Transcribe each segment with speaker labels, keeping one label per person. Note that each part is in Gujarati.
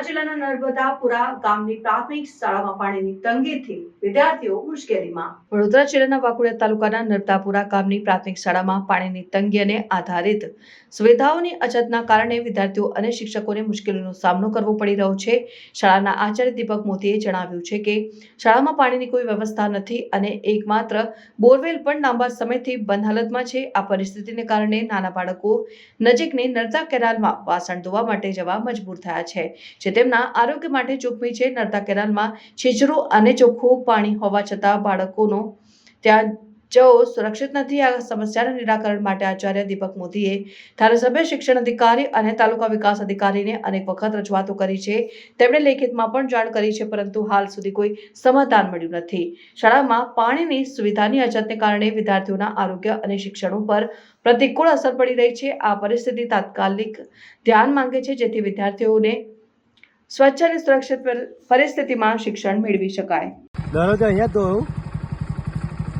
Speaker 1: જિલ્લાના નર્મદાપુરા ગામની પ્રાથમિક શાળામાં પાણીની તંગીથી વિદ્યાર્થીઓ મુશ્કેલીમાં। વડોદરા જિલ્લાના વાઘોડિયા તાલુકાના નર્મદાપુરા ગામની પ્રાથમિક શાળામાં પાણીની તંગી અને આધારિત સુવિધાઓની અછતના કારણે વિદ્યાર્થીઓ અને શિક્ષકોને મુશ્કેલીનો સામનો કરવો પડી રહ્યો છે। શાળાના આચાર્ય દીપક મોદીએ જણાવ્યું છે કે શાળામાં પાણીની કોઈ વ્યવસ્થા નથી અને એકમાત્ર બોરવેલ પણ લાંબા સમયથી બંધ હાલતમાં છે। આ પરિસ્થિતિને કારણે નાના બાળકો નજીકની નર્મદા કેનાલમાં વાસણ ધોવા માટે જવા મજબૂર થયા છે, જે તેમના આરોગ્ય માટે જોખમી છે। નર્મદા કેનાલમાં છીછરું અને ચોખ્ખું પાણી હોવા છતાં બાળકોનો ત્યાં જવો સુરક્ષિત નથી। આ સમસ્યાના નિરાકરણ માટે આચાર્ય દીપક મોદીએ ધારાસભ્ય, શિક્ષણ અધિકારી અને તાલુકા વિકાસ અધિકારીને અનેક વખત રજૂઆતો કરી છે। તેમણે લેખિતમાં પણ જાણ કરી છે, પરંતુ હાલ સુધી કોઈ સમાધાન મળ્યું નથી। શાળામાં પાણીની સુવિધાની અછતને કારણે વિદ્યાર્થીઓના આરોગ્ય અને શિક્ષણ ઉપર પ્રતિકૂળ અસર પડી રહી છે। આ પરિસ્થિતિ તાત્કાલિક ધ્યાન માંગે છે, જેથી વિદ્યાર્થીઓને સ્વચ્છ અને સુરક્ષિત પરિસ્થિતિમાં શિક્ષણ મેળવી શકાય।
Speaker 2: દરરોજ અહીંયા તો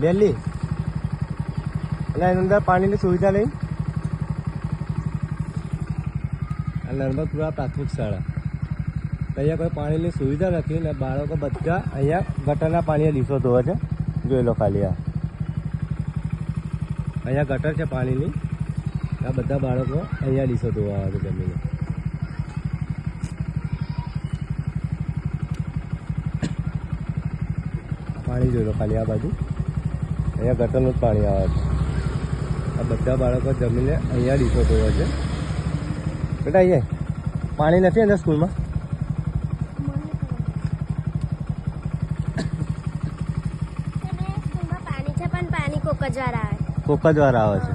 Speaker 2: દિલ્હી અને અંદર પાણીની સુવિધા નહીં। નર્મદાપુરા પ્રાથમિક શાળા અહીંયા કોઈ પાણીની સુવિધા નથી ને બાળકો બધા અહીંયા ગટરના પાણીએ લીસો ધોવે છે। જોઈ લો ખાલી અહીંયા ગટર છે પાણીની, આ બધા બાળકો અહીંયા લીસો ધોવા આવે છે જમીને। પાણી જોઈ લો ખાલી આ બાજુ અહીંયા ગટરનું જ પાણી આવે છે। આ બધા બાળકો જમીને અહીંયા ડીશો ધોવે છે। બેટા અહીંયા પાણી નથી અંદર સ્કૂલમાં? કોક જ વાર આવે છે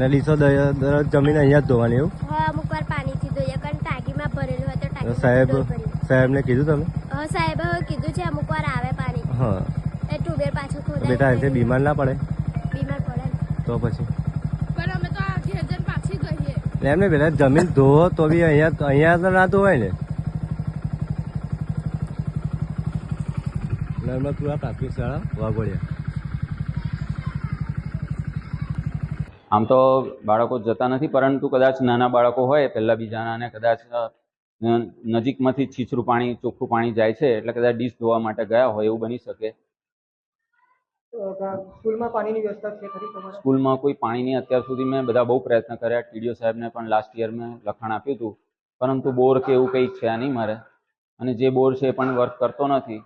Speaker 2: ને ડીશો દરરોજ જમીને અહીંયા જ ધોવાની એવું?
Speaker 3: અમુક વાર પાણીથી ધોઈએ કારણ ટાંકીમાં ભરેલું હોય તો ટાંકી
Speaker 2: સાહેબને કીધું તમે?
Speaker 3: સાહેબે કીધું છે અમુક વાર આવે પાણી।
Speaker 2: હા
Speaker 3: એ ટ્યુબવેલ પાછું ખોદાય।
Speaker 2: બેટા અહીંથી બીમાર ના પડે?
Speaker 3: બીમાર પડે
Speaker 2: તો પછી
Speaker 3: પણ અમે તો આ ઘેર પાછી ગઈએ
Speaker 2: એમને પેલા જમીન ધોવો તો બી અહીંયા તો ના ધોવાય ને। નર્મદાપુરા પ્રાથમિક શાળા વાઘોડિયા।
Speaker 4: આમ તો બાળકો જતા નથી, પરંતુ કદાચ નાના બાળકો હોય પહેલાં બીજાના અને કદાચ નજીકમાંથી છીછરું પાણી, ચોખ્ખું પાણી જાય છે એટલે કદાચ ડીશ ધોવા માટે ગયા હોય એવું બની શકે।
Speaker 5: સ્કૂલમાં પાણીની વ્યવસ્થા છે ખરી તમારે?
Speaker 4: સ્કૂલમાં કોઈ પાણીની અત્યાર સુધી મેં બધા બહુ પ્રયત્ન કર્યા। ટીડીઓ સાહેબને પણ લાસ્ટ યર મેં લખાણ આપ્યું હતું, પરંતુ બોર કે એવું કંઈ છે નહીં મારે, અને જે બોર છે એ પણ વર્ક કરતો નથી।